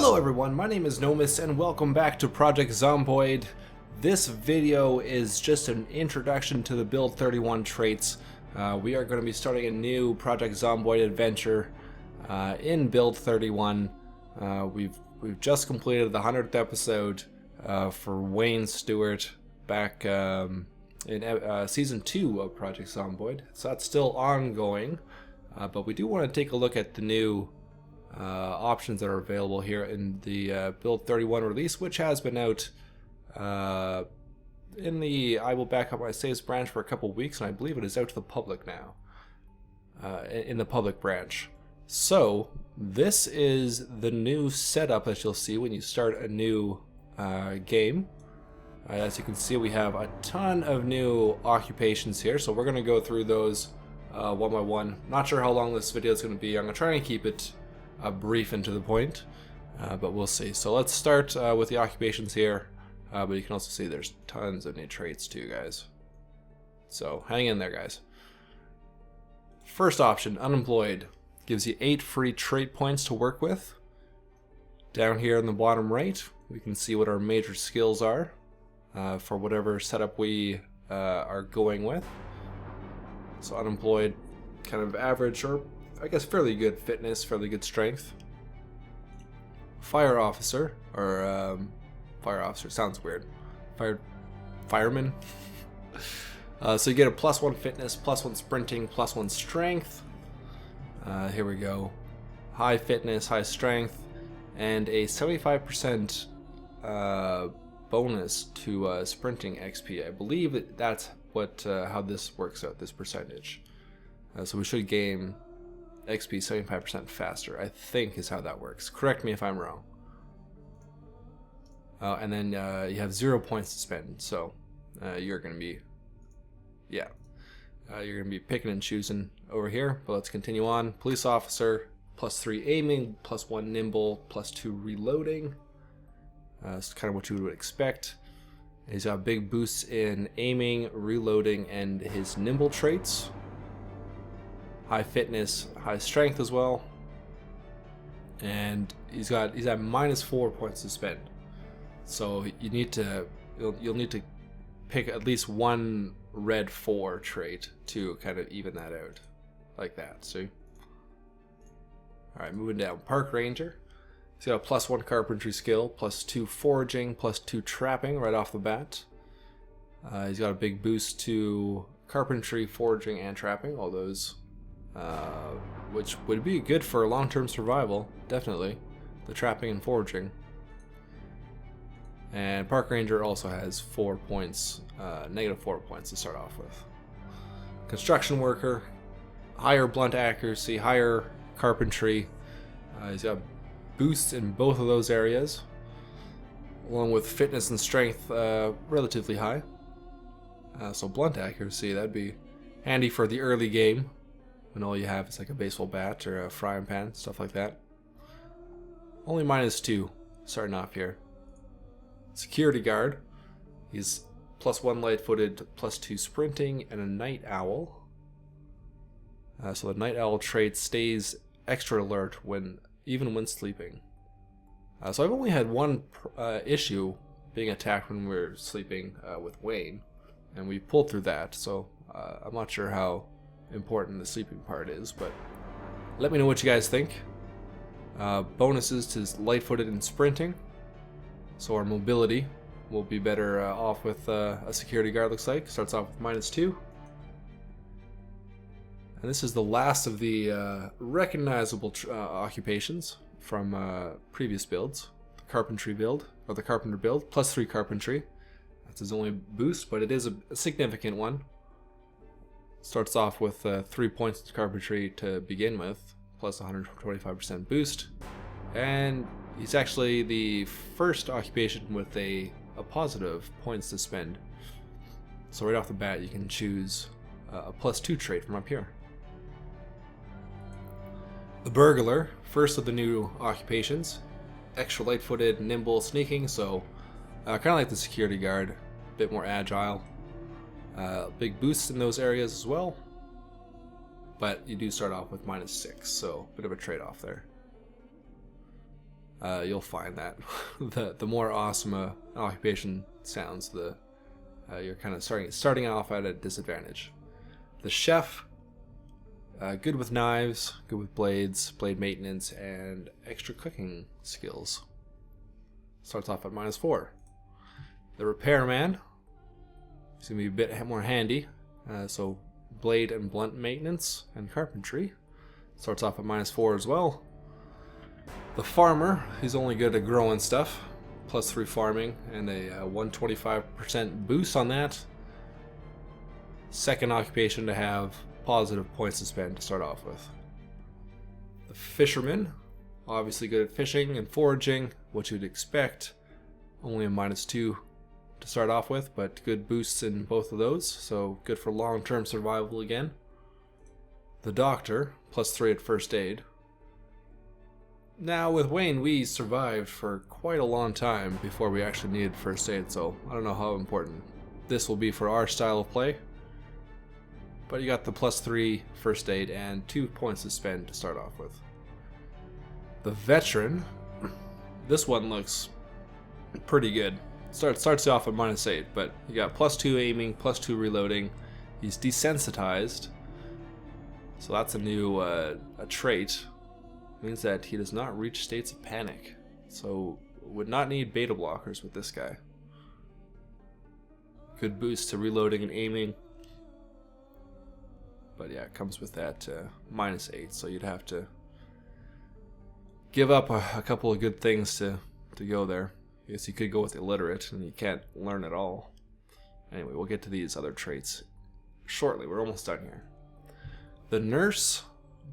Hello everyone, my name is Nomis and welcome back to Project Zomboid. This video is just an introduction to the Build 31 traits. We are going to be starting a new Project Zomboid adventure in Build 31. We've just completed the 100th episode for Wayne Stewart back in Season 2 of Project Zomboid. So that's still ongoing, but we do want to take a look at the new options that are available here in the Build 31 release, which has been out in the I will back up my saves branch for a couple weeks, and I believe it is out to the public now in the public branch. So this is the new setup that you'll see when you start a new game. As you can see, we have a ton of new occupations here, so we're going to go through those one by one. Not sure how long this video is going to be. I'm going to try and keep it brief and to the point, but we'll see. So let's start with the occupations here, but you can also see there's tons of new traits too, guys. So hang in there, guys. First option, unemployed, gives you 8 free trait points to work with. Down here in the bottom right, we can see what our major skills are for whatever setup we are going with. So unemployed, kind of average, or I guess fairly good fitness, fairly good strength. Fire officer, or fire officer sounds weird. Fireman. So you get a +1 fitness, +1 sprinting, +1 strength. Here we go. High fitness, high strength, and a 75% bonus to sprinting XP. I believe that's what how this works out, this percentage. So we should gain XP 75% faster, I think is how that works. Correct me if I'm wrong. And then you have 0 points to spend, so you're going to be, you're going to be picking and choosing over here. But let's continue on. Police officer, +3 aiming, +1 nimble, +2 reloading. It's kind of what you would expect. He's got big boosts in aiming, reloading, and his nimble traits. High fitness, high strength as well, and he's at -4 points to spend. So you need to you'll need to pick at least one red 4 trait to kind of even that out, like that. See? All right, moving down. Park ranger. He's got a +1 carpentry skill, +2 foraging, +2 trapping right off the bat. He's got a big boost to carpentry, foraging, and trapping. All those. Which would be good for long-term survival, definitely. The trapping and foraging. And Park Ranger also has 4 points, -4 points to start off with. Construction worker, higher blunt accuracy, higher carpentry. He's got boosts in both of those areas, along with fitness and strength relatively high. So blunt accuracy, that'd be handy for the early game, when all you have is like a baseball bat or a frying pan, stuff like that. Only -2 starting off here. Security guard. He's +1 light-footed, +2 sprinting, and a night owl. So the night owl trait stays extra alert even when sleeping. So I've only had one issue being attacked when we were sleeping with Wayne, and we pulled through that. So I'm not sure how important the sleeping part is, but let me know what you guys think. Bonuses to light-footed and sprinting, so our mobility will be better off with a security guard. Looks like starts off with -2, and this is the last of the recognizable occupations from previous builds. The carpentry build, or the carpenter build, +3 carpentry. That's his only boost, but it is a significant one. Starts off with 3 points to carpentry to begin with, plus 125% boost. And he's actually the first occupation with a positive points to spend. So right off the bat, you can choose a +2 trait from up here. The burglar, first of the new occupations. Extra light-footed, nimble, sneaking, so kind of like the security guard, a bit more agile. Big boosts in those areas as well, but you do start off with -6, so a bit of a trade-off there. you'll find that the more awesome an occupation sounds, the you're kind of starting off at a disadvantage. The chef, good with knives, good with blades, blade maintenance, and extra cooking skills. Starts off at -4. The repairman is going to be a bit more handy, so blade and blunt maintenance and carpentry. Starts off at -4 as well. The farmer, he's only good at growing stuff, +3 farming, and a 125% boost on that. Second occupation to have positive points to spend to start off with. The fisherman, obviously good at fishing and foraging, what you'd expect. Only a -2 to start off with, but good boosts in both of those, so good for long-term survival again. The doctor, +3 at first aid. Now with Wayne, we survived for quite a long time before we actually needed first aid, so I don't know how important this will be for our style of play. But you got the +3 first aid and 2 points to spend to start off with. The veteran, this one looks pretty good. Starts off at -8, but you got +2 aiming, +2 reloading. He's desensitized, so that's a new a trait. Means that he does not reach states of panic, so would not need beta blockers with this guy. Good boost to reloading and aiming, but yeah, it comes with that -8, so you'd have to give up a couple of good things to go there. I guess you could go with illiterate, and you can't learn at all. Anyway, we'll get to these other traits shortly. We're almost done here. The nurse,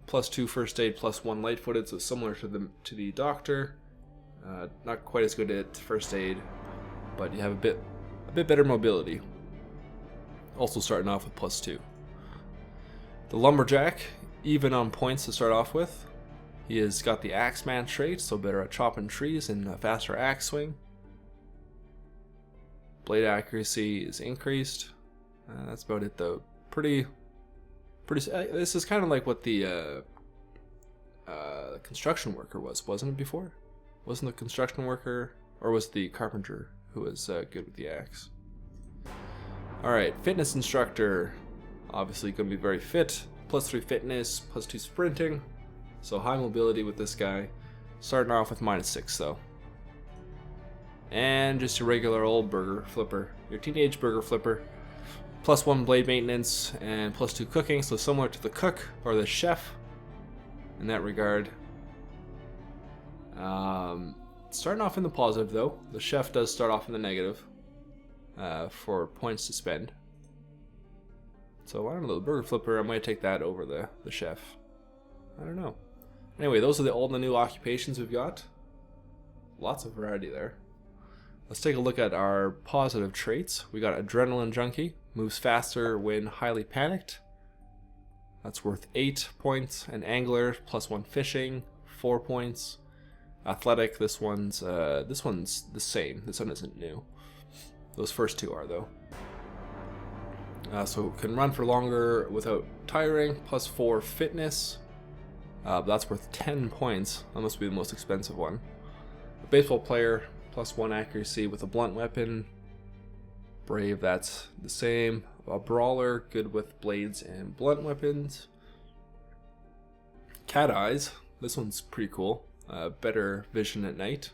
+2 first aid, +1 light-footed, so similar to the doctor. Not quite as good at first aid, but you have a bit better mobility. Also starting off with +2. The lumberjack, even on points to start off with. He has got the axeman trait, so better at chopping trees and a faster axe swing. Blade accuracy is increased. That's about it though. Pretty. This is kind of like what the construction worker was, wasn't it before? Wasn't the construction worker, or was the carpenter who was good with the axe? Alright, fitness instructor. Obviously going to be very fit. +3 fitness, +2 sprinting. So high mobility with this guy. Starting off with -6 though. And just your regular old burger flipper. Your teenage burger flipper. +1 blade maintenance and +2 cooking, so similar to the cook or the chef in that regard. Starting off in the positive though. The chef does start off in the negative for points to spend. So I don't know, the burger flipper, I might take that over the chef. I don't know. Anyway, those are all the new occupations we've got. Lots of variety there. Let's take a look at our positive traits. We got adrenaline junkie. Moves faster when highly panicked. That's worth 8 points. And angler, +1 fishing, 4 points. Athletic, this one's the same. This one isn't new. Those first two are though. So can run for longer without tiring. +4 fitness. That's worth 10 points. That must be the most expensive one. A baseball player, +1 accuracy with a blunt weapon. Brave, that's the same. A brawler, good with blades and blunt weapons. Cat eyes, this one's pretty cool. Better vision at night.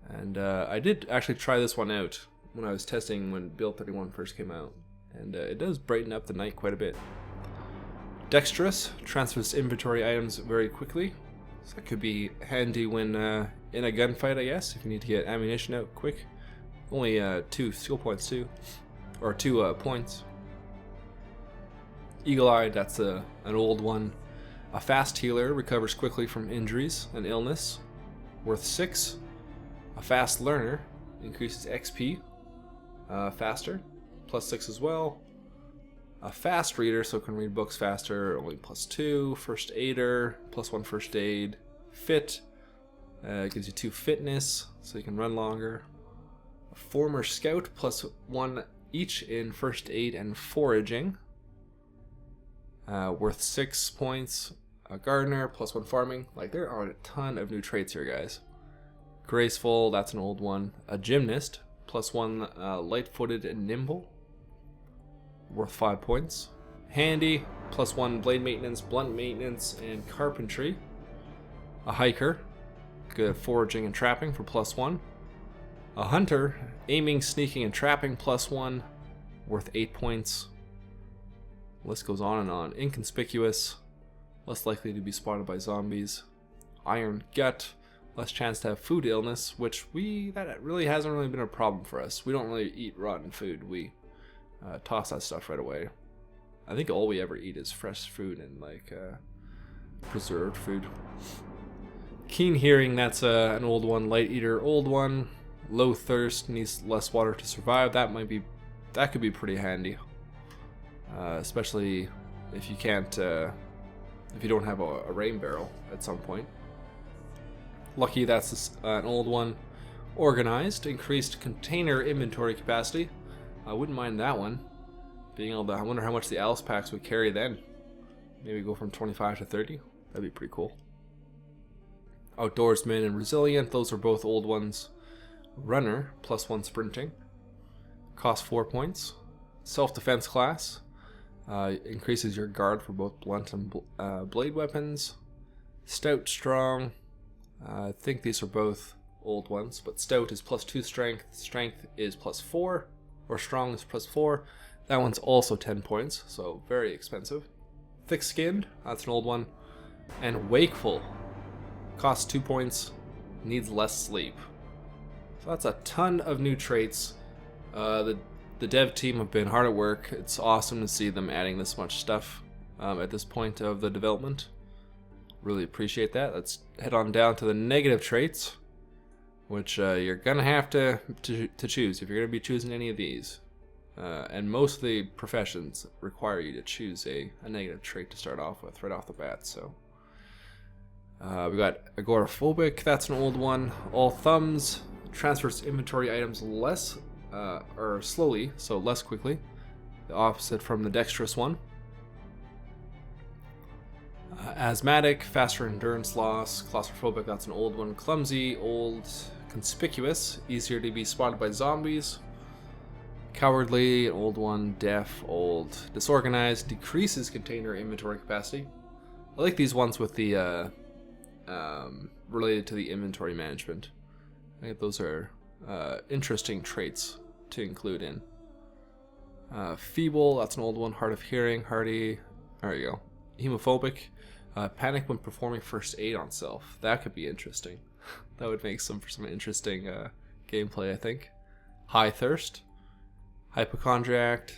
And I did actually try this one out when I was testing when Build 31 first came out. And it does brighten up the night quite a bit. Dexterous, transfers inventory items very quickly. So that could be handy when in a gunfight, I guess, if you need to get ammunition out quick. Only 2 skill points too, or 2 points. Eagle Eye, that's an old one. A fast healer, recovers quickly from injuries and illness, worth 6. A fast learner, increases XP faster, +6 as well. A fast reader, so can read books faster, only +2. First aider, +1 first aid. Fit, gives you 2 fitness, so you can run longer. A former scout, +1 each in first aid and foraging, worth 6 points. A gardener, +1 farming. Like, there are a ton of new traits here, guys. Graceful, that's an old one. A Gymnast, +1 light-footed and nimble, worth 5 points. Handy, +1 blade maintenance, blunt maintenance, and carpentry. A Hiker, good foraging and trapping for +1. A Hunter, aiming, sneaking, and trapping +1, worth 8 points. List goes on and on. Inconspicuous, less likely to be spotted by zombies. Iron Gut, less chance to have food illness, which that really hasn't really been a problem for us. We don't really eat rotten food. We toss that stuff right away. I think all we ever eat is fresh food and like preserved food. Keen Hearing, that's an old one. Light Eater, old one. Low Thirst, needs less water to survive. That could be pretty handy, especially if you can't, if you don't have a rain barrel at some point. Lucky, that's an old one. Organized, increased container inventory capacity. I wouldn't mind that one. Being able to, I wonder how much the Alice packs would carry then. Maybe go from 25 to 30. That'd be pretty cool. Outdoorsman and Resilient, those are both old ones. Runner, +1 sprinting. Cost 4 points. Self-defense class. Increases your guard for both blunt and blade weapons. Stout, Strong. I think these are both old ones, but Stout is +2 strength. Strength is +4. Or Strong is +4. That one's also 10 points, so very expensive. Thick-Skinned, that's an old one. And Wakeful. Costs 2 points. Needs less sleep. So that's a ton of new traits. The dev team have been hard at work. It's awesome to see them adding this much stuff at this point of the development. Really appreciate that. Let's head on down to the negative traits, which you're gonna have to choose if you're gonna be choosing any of these. And most of the professions require you to choose a negative trait to start off with right off the bat. So we got Agoraphobic. That's an old one. All Thumbs. Transfers inventory items less or slowly, so less quickly. The opposite from the Dexterous one. Asthmatic, faster endurance loss. Claustrophobic, that's an old one. Clumsy, old. Conspicuous, easier to be spotted by zombies. Cowardly, old one. Deaf, old. Disorganized, decreases container inventory capacity. I like these ones with the related to the inventory management. I think those are interesting traits to include in. Feeble, that's an old one. Hard of Hearing, Hardy. There you go. Hemophobic, panic when performing first aid on self. That could be interesting. That would make for some interesting gameplay, I think. High Thirst. Hypochondriac.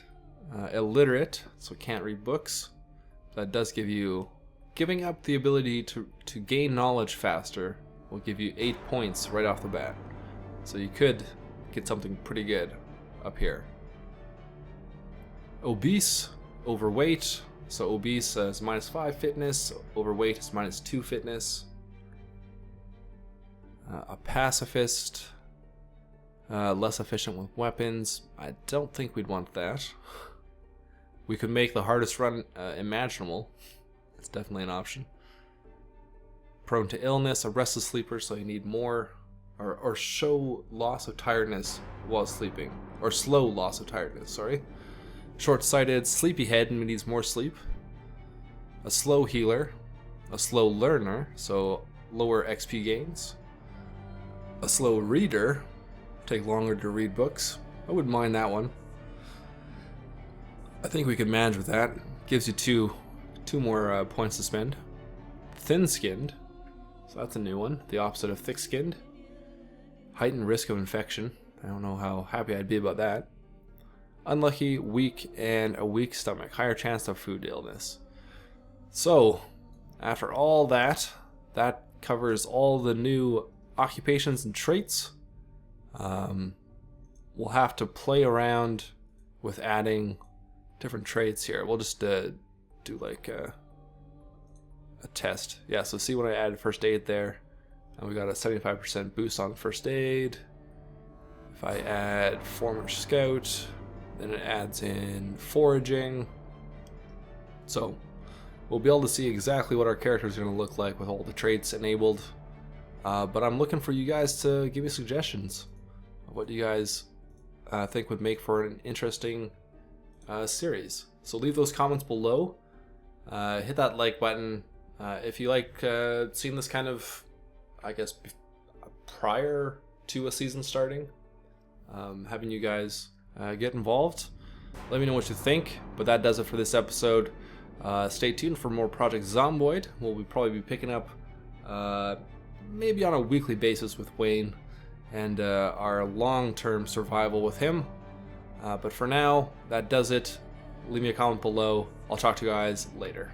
Illiterate, so can't read books. That does giving up the ability to gain knowledge faster will give you 8 points right off the bat. So you could get something pretty good up here. Obese, overweight. So obese is -5 fitness, overweight is -2 fitness. A pacifist, less efficient with weapons. I don't think we'd want that. We could make the hardest run imaginable. It's definitely an option. Prone to illness, a restless sleeper, so you need more, or show loss of tiredness while sleeping, or slow loss of tiredness, sorry. Short-sighted, sleepyhead, and needs more sleep. A slow healer, a slow learner, so lower XP gains. A slow reader, take longer to read books. I wouldn't mind that one. I think we could manage with that. Gives you two more points to spend. Thin-skinned, so that's a new one. The opposite of thick-skinned. Heightened risk of infection. I don't know how happy I'd be about that. Unlucky, weak, and a weak stomach. Higher chance of food illness. So, after all that covers all the new occupations and traits. We'll have to play around with adding different traits here. We'll just do like a test. Yeah, so see when I added first aid there, and we got a 75% boost on first aid. If I add former scout, then it adds in foraging. So we'll be able to see exactly what our characters are going to look like with all the traits enabled. But I'm looking for you guys to give me suggestions of what you guys think would make for an interesting series. So leave those comments below. Hit that like button if you like seeing this kind of, I guess, prior to a season starting. Having you guys get involved. Let me know what you think. But that does it for this episode. Stay tuned for more Project Zomboid. We'll probably be picking up maybe on a weekly basis with Wayne and our long-term survival with him. But for now, that does it. Leave me a comment below. I'll talk to you guys later.